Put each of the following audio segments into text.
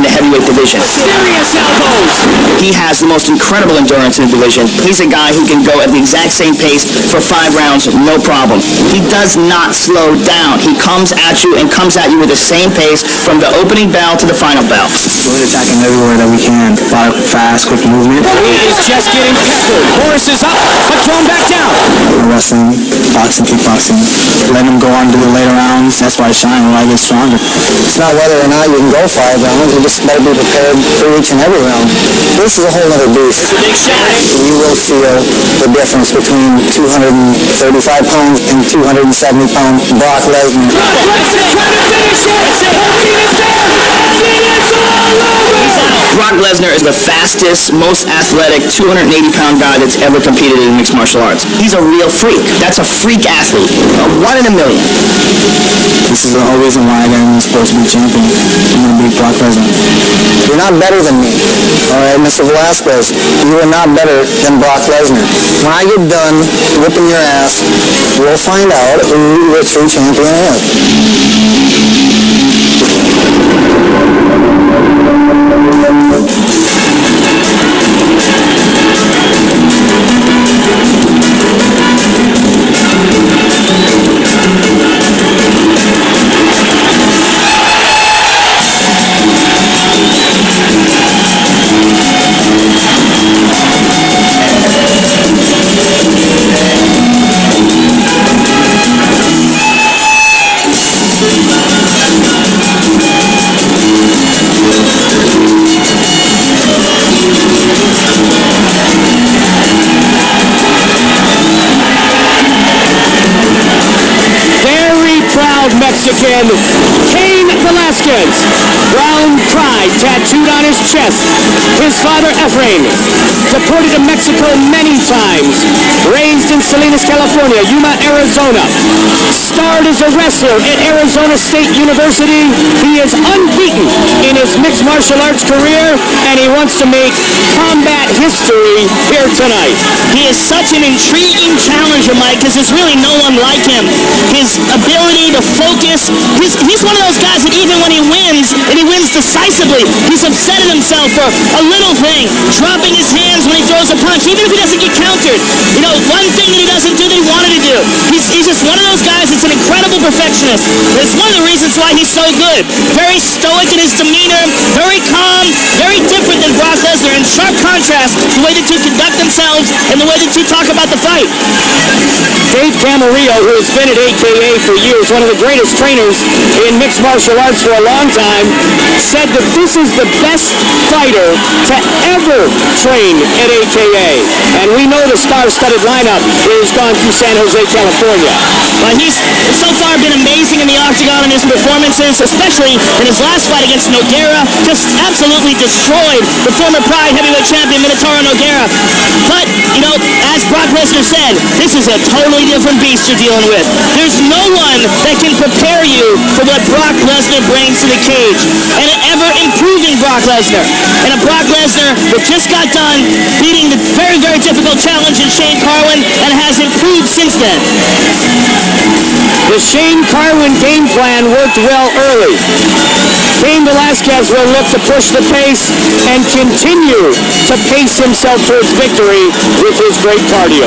the heavyweight division. Serious elbows. He has the most incredible endurance in the division. He's a guy who can go at the exact same pace for 5 rounds, no problem. He does not slow down. He comes at you and comes at you with the same pace from the opening bell to the final bell. We're attacking everywhere that we can. A lot of fast, quick movement. He is just getting peppered. Morris is up, but thrown back down. Wrestling, boxing, kickboxing. Let him go on to the later rounds. That's why I shine when I get stronger. It's not whether or not you can go 5 rounds. You just better be prepared for each and every round. This is a whole other beast. It's a big shot. You will feel the difference between 235 pounds and 270-pound Brock Lesnar. Brock Lesnar is the fastest, most athletic, 280-pound guy that's ever competed in mixed martial arts. He's a real freak. That's a freak athlete. 1 in a million. This is the whole reason why I got in this sport to be champion. I'm going to beat Brock Lesnar. You're not better than me. All right, Mr. Velasquez, you are not better than Brock Lesnar. When I get done whipping your ass, we'll find out who your true champion is. Mexican Cain Velasquez. Brown pride tattooed on his chest. His father, Efrain, deported to Mexico many times. Raised in Salinas, California, Yuma, Arizona. Starred as a wrestler at Arizona State University. He is unbeaten in his mixed martial arts career, and he wants to make combat history here tonight. He is such an intriguing challenger, Mike, because there's really no one like him. His ability to focus, he's one of those guys that even when he wins, and he wins decisively, he's upset at himself for a little thing, dropping his hands when he throws a punch, even if he doesn't get countered. You know, one thing that he doesn't do that he wanted to do. He's just one of those guys that's an incredible perfectionist. It's one of the reasons why he's so good. Very stoic in his demeanor, very calm, very different than Brock Lesnar, in sharp contrast to the way the two conduct themselves and the way the two talk about the fight. Dave Camarillo, who has been at AKA for years, one of the greatest trainers in mixed martial arts for a long time, said that this is the best fighter to ever train at AKA. And we know the star-studded lineup is gone through San Jose, California. But he's so far been amazing in the octagon in his performances, especially in his last fight against Nogueira. Just absolutely destroyed the former Pride heavyweight champion Minotauro Nogueira. But, you know, as Brock Lesnar said, this is a totally different beast you're dealing with. There's no one that can prepare you for what Brock Lesnar brings to the cage. And an ever-improving Brock Lesnar. And a Brock Lesnar that just got done beating the very, very difficult challenge in Shane Carwin and has improved since then. The Shane Carwin game plan worked well early. Cain Velasquez will look to push the pace and continue to pace himself towards victory with his great cardio.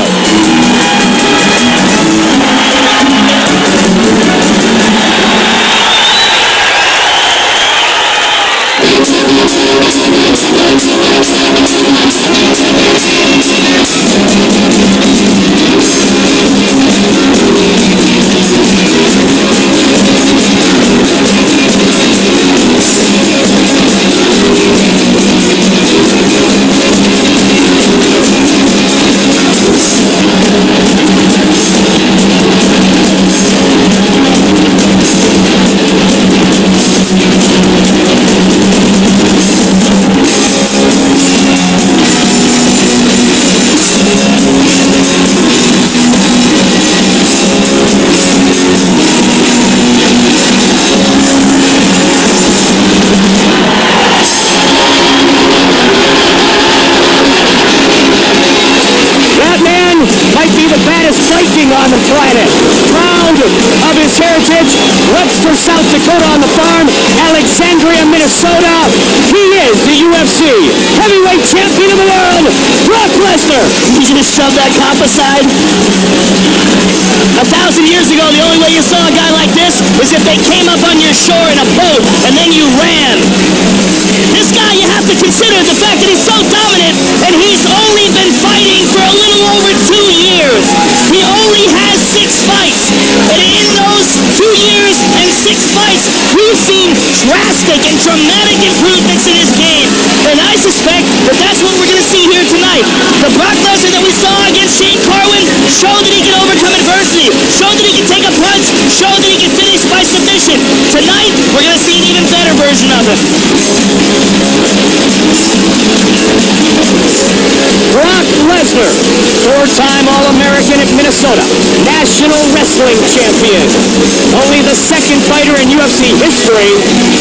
On the planet. Proud of his heritage, Webster, South Dakota on the farm, Alexandria, Minnesota. champion of the world, Brock Lesnar. You just shove that cop aside. 1,000 years ago, the only way you saw a guy like this is if they came up on your shore in a boat and then you ran. This guy, you have to consider the fact that he's so dominant and he's only been fighting for a little over 2 years. He only has 6 fights. And in those 2 years and 6 fights, we've seen drastic and dramatic improvements in his game. And I suspect that that's what we're going to see here tonight. The Brock Lesnar that we saw against Shane Carwin showed that he can overcome adversity, showed that he can take a punch, showed that he can finish by submission. Tonight, we're going to see an even better version of him. Brock Lesnar, 4-time All-American at Minnesota, National Wrestling Champion. Only the second fighter in UFC history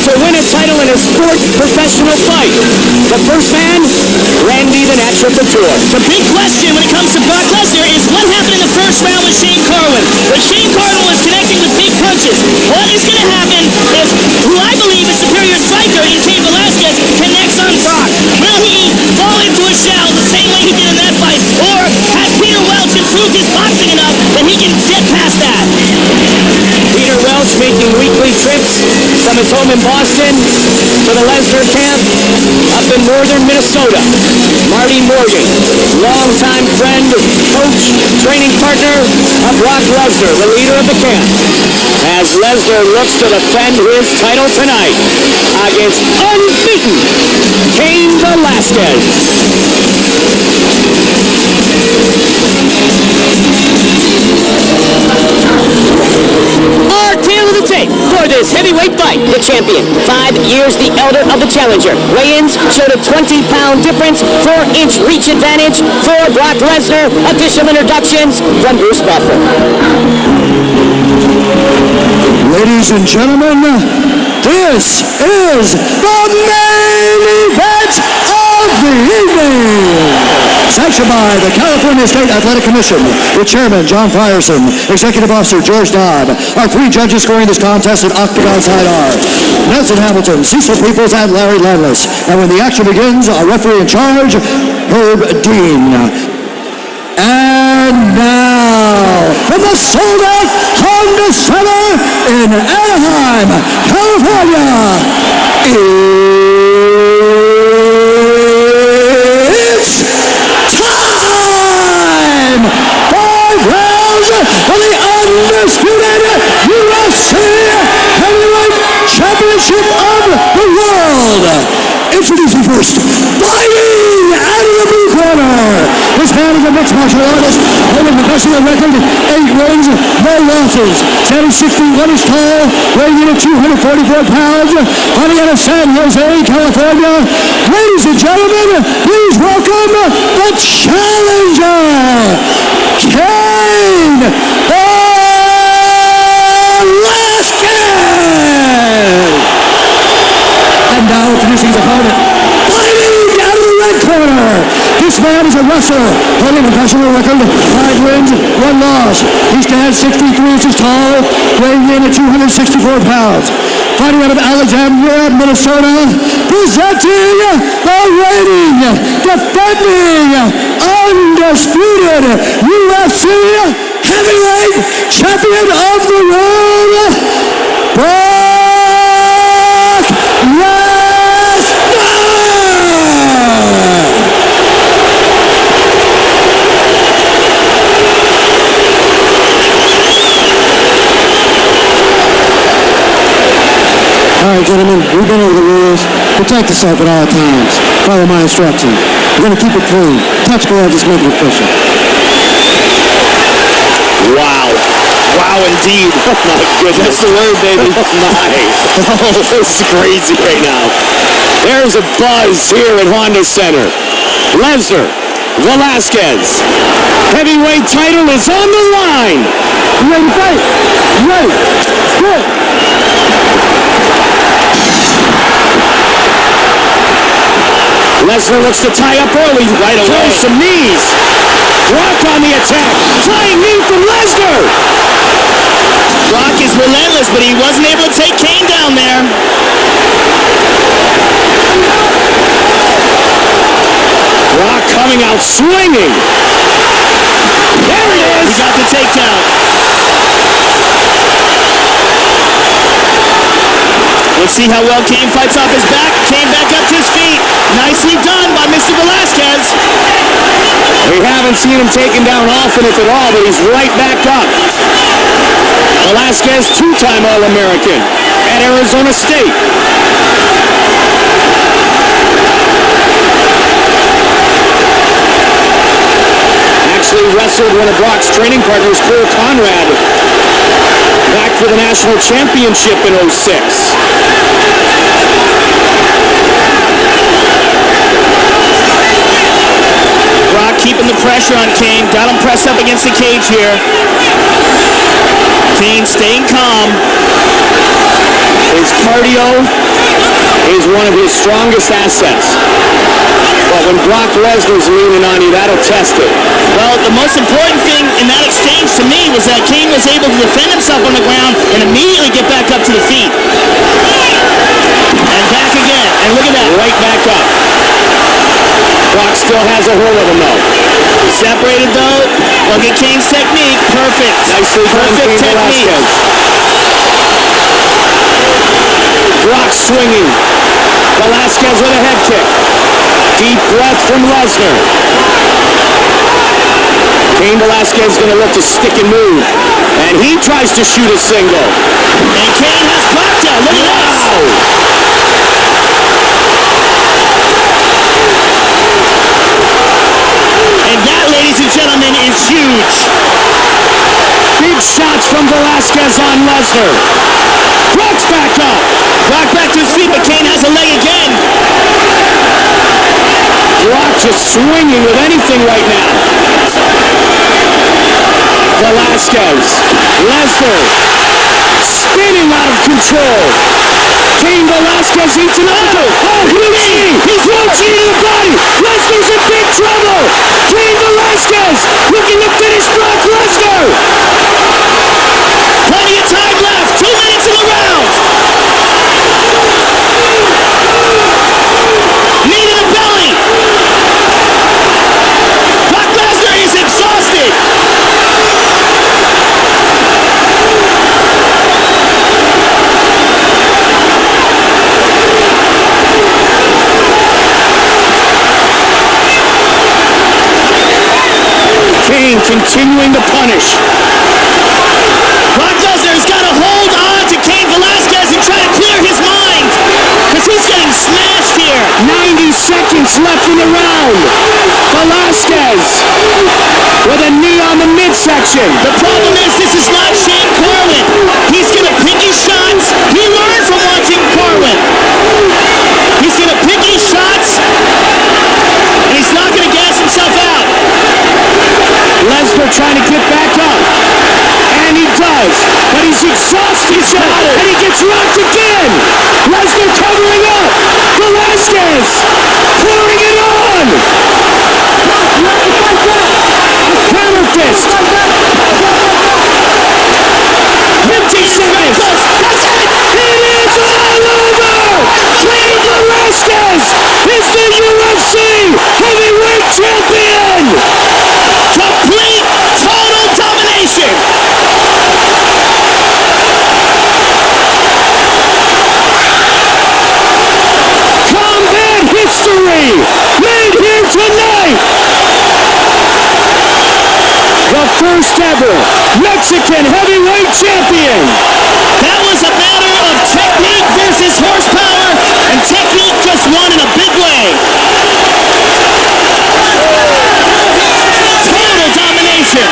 to win a title in his 4th professional fight. The first man, Randy the Natural Couture. The big question when it comes to Brock Lesnar is what happened in the first round with Shane Carwin. When Shane Carwin was connecting with big punches, what is going to happen if who I believe is superior striker in Cain Velasquez connects on Brock? Will he fall into a shell the same way he did in that fight? Or has Peter Welch improved his boxing enough that he can get past that? Peter Welch making weekly trips from his home in Boston to the Lesnar camp up in northern Minnesota. Marty Morgan, longtime friend, coach, training partner of Brock Lesnar, the leader of the camp, as Lesnar looks to defend his title tonight against unbeaten Cain Velasquez. Our tale of the tape for this heavyweight fight. The champion, 5 years the elder of the challenger. Weigh-ins showed a 20-pound difference, 4-inch reach advantage for Brock Lesnar. Official introductions from Bruce Buffer. Ladies and gentlemen, this is the main event of the evening. Sanctioned by the California State Athletic Commission, with Chairman John Frierson, Executive Officer George Dodd. Our 3 judges scoring this contest at Octagon side are Nelson Hamilton, Cecil Peoples, and Larry Landless. And when the action begins, our referee in charge, Herb Dean. And now, from the sold-out Honda Center in Anaheim, California, it's time! 5 rounds for the undisputed UFC Heavyweight Championship of the world. Introducing first, fighting out of the blue corner. This man is a mixed martial artist, holding a professional record, 8 wins, no losses. Standing 61 inches tall, weighing in at 244 pounds, fighting out of San Jose, California. Ladies and gentlemen, please welcome the challenger, Cain Velasquez. And now introducing his opponent, fighting out of the red corner. This man is a wrestler, holding a professional record, 5 wins, 1 loss. He stands 63 inches tall, weighing in at 264 pounds. Fighting out of Alexandria, Minnesota, presenting the reigning, defending, undisputed UFC Heavyweight Champion of the World, Brock Lesnar! All right, gentlemen, we've been over the rules. Protect yourself at all times. Follow my instructions. We're going to keep it clean. Touch gloves, just make it official. Wow. Wow, indeed. Oh, my goodness. That's the word, baby. Nice. Oh, this is crazy right now. There's a buzz here at Honda Center. Lesnar, Velasquez. Heavyweight title is on the line. You ready to fight? You ready? Good. Lesnar looks to tie up early. Right away. Throws some knees. Brock on the attack. Flying knee from Lesnar. Brock is relentless, but he wasn't able to take Cain down there. coming out swinging. There it is. He got the takedown. Let's see how well Cain fights off his back. Cain back up to his feet. Nicely done by Mr. Velasquez. We haven't seen him taken down often, if at all, but he's right back up. Velasquez, two-time All-American at Arizona State. Actually wrestled one of Brock's training partners, Cole Conrad, back for the national championship in '06. Brock keeping the pressure on Cain. Got him pressed up against the cage here. Cain staying calm. His cardio is one of his strongest assets. But when Brock Lesnar's leaning on you, that'll test it. Well, the most important thing in that exchange to me was that Cain was able to defend himself on the ground and immediately get back up to the feet. And back again. And look at that. Right back up. Brock still has a hold of him, though. Separated, though. Look at Cain's technique. Perfect. Nicely done, Perfect Cain technique. Velasquez. Brock swinging. Velasquez with a head kick. Deep breath from Lesnar. Cain Velasquez is going to look to stick and move. And he tries to shoot a single. And Cain has blocked out. Look at this. And that, ladies and gentlemen, is huge. Big shots from Velasquez on Lesnar. Brock's back up. Brock back to his feet, but Cain has a leg again. Brock just swinging with anything right now. Velasquez. Lesnar. Spinning out of control. Cain Velasquez eats another. Oh, huge knee. He's launching to the body. Lesnar's in big trouble. Cain Velasquez looking to finish Brock Lesnar. Plenty of time left. 2 minutes in the round. Knee to the belly. Brock Lesnar is exhausted. Cain continuing to punish. Brock Lesnar's got to hold on to Cain Velasquez and try to clear his mind, because he's getting smashed here. 90 seconds left in the round. Velasquez with a knee on the midsection. The problem is this is not Shane Carwin. He's going to pick his shots. He learned from watching Carwin. He's going to pick his shots, and he's not going to gas himself out. Lesnar trying to get back up. And he does. But he's exhausted. And he gets rocked again. Lesnar covering up. Velasquez pouring it on. Counter fist. 15 seconds. That's it. It is all over. Cain Velasquez is the UFC heavyweight champion. Complete, total domination. Combat history made here tonight. The first ever Mexican heavyweight champion. That was a matter of technique versus horsepower, and technique just won in a big way. Total domination.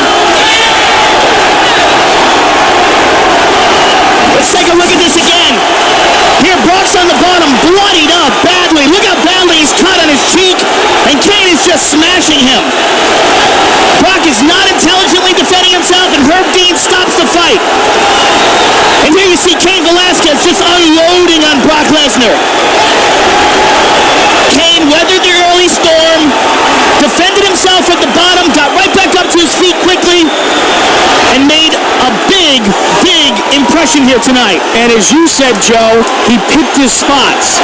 Let's take a look at this again. Here, Brock's on the bottom, bloodied up badly. Look how badly he's cut on his cheek, and Cain is just smashing him. Brock is not intelligently defending himself, and Herb Dean stops the fight. And here you see Cain Velasquez just unloading on Brock Lesnar. Cain weathered the early storm, defended himself at the bottom, got right back up to his feet quickly, and made a big, big impression here tonight. And as you said, Joe, he picked his spots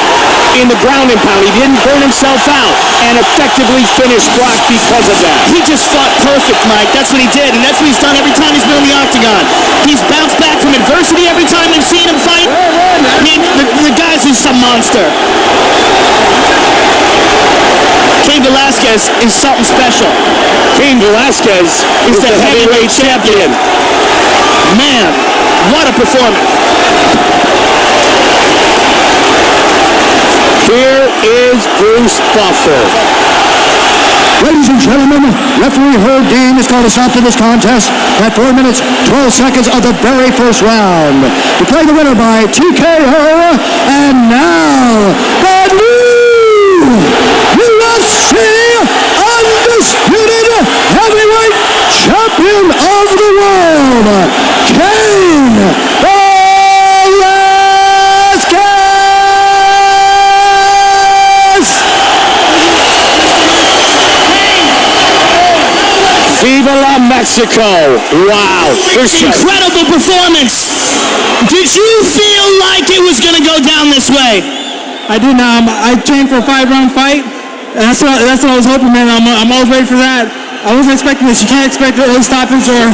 in the ground and pound. He didn't burn himself out and effectively finished Brock because of that. He just fought perfect, Mike. That's what he did, and that's what he's done every time he's been in the octagon. He's bounced back from adversity every time we've seen him fight. I mean, the guy's just a monster. Cain Velasquez is something special. Cain Velasquez is the heavyweight champion. Man, what a performance. Here is Bruce Buffer. Ladies and gentlemen, referee Herb Dean has called a stop to this contest at 4 minutes, 12 seconds of the very first round. Declaring the winner by TKO, and now, the new UFC undisputed heavyweight champion of the world, Cain Velasquez! Viva la Mexico. Wow. Incredible performance. Did you feel like it was going to go down this way? I did not. I trained for a 5-round fight. And that's what I was hoping, man. I'm always ready for that. I wasn't expecting this. You can't expect early stoppage or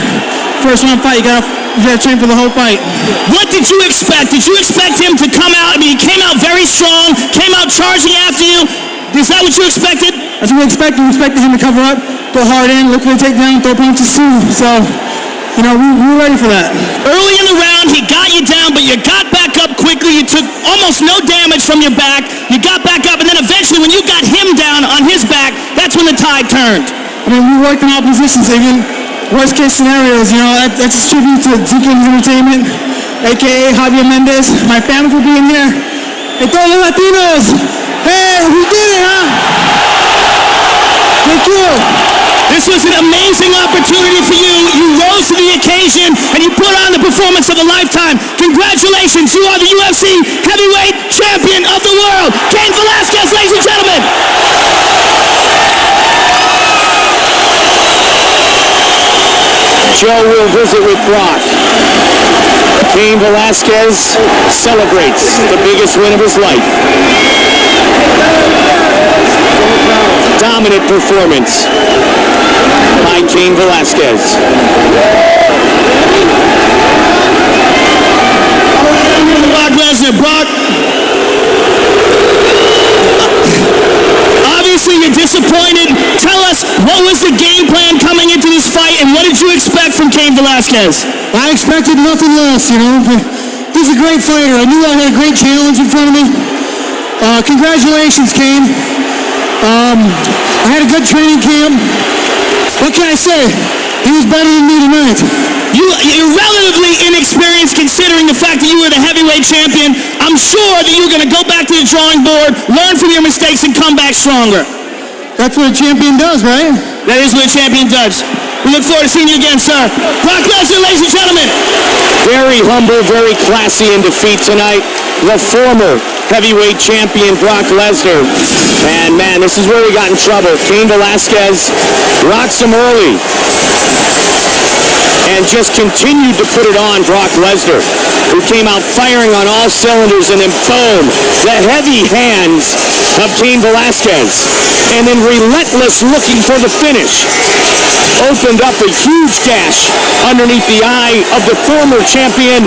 first-round fight. You gotta train for the whole fight. What did you expect? Did you expect him to come out? I mean, he came out very strong, came out charging after you. Is that what you expected? That's what we expected. We expected him to cover up, go hard in, look for the takedown, throw punches too. So, we were ready for that. Early in the round, he got you down, but you got back up quickly. You took almost no damage from your back. You got back up, and then eventually when you got him down on his back, that's when the tide turned. I mean, we worked in all positions, even worst-case scenarios. That's a tribute to Deacon's Entertainment, a.k.a. Javier Mendez. My family for being here. Hey, todos los Latinos. Hey, we did it, huh? Thank you. This was an amazing opportunity for you. You rose to the occasion, and you put on the performance of a lifetime. Congratulations, you are the UFC heavyweight champion of the world, Cain Velasquez, ladies and gentlemen. Joe will visit with Brock. Cain Velasquez celebrates the biggest win of his life. Dominant performance by Cain Velasquez. Brock Lesnar. Brock, obviously you're disappointed. Tell us, what was the game plan coming into this fight, and what did you expect from Cain Velasquez? I expected nothing less, He's a great fighter. I knew I had a great challenge in front of me. Congratulations, Cain. I had a good training camp. What can I say? He was better than me tonight. You're relatively inexperienced considering the fact that you were the heavyweight champion. I'm sure that you're going to go back to the drawing board, learn from your mistakes, and come back stronger. That's what a champion does, right? That is what a champion does. We look forward to seeing you again, sir. Brock Lesnar, ladies and gentlemen. Very humble, very classy in defeat tonight. The former heavyweight champion, Brock Lesnar. And man, this is where we got in trouble. Cain Velasquez rocked him early and just continued to put it on Brock Lesnar, who came out firing on all cylinders, and then boom, the heavy hands of Cain Velasquez, and then relentless looking for the finish, opened up a huge gash underneath the eye of the former champion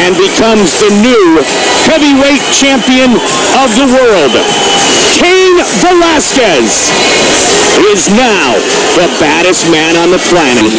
and becomes the new heavyweight champion of the world. Cain Velasquez is now the baddest man on the planet.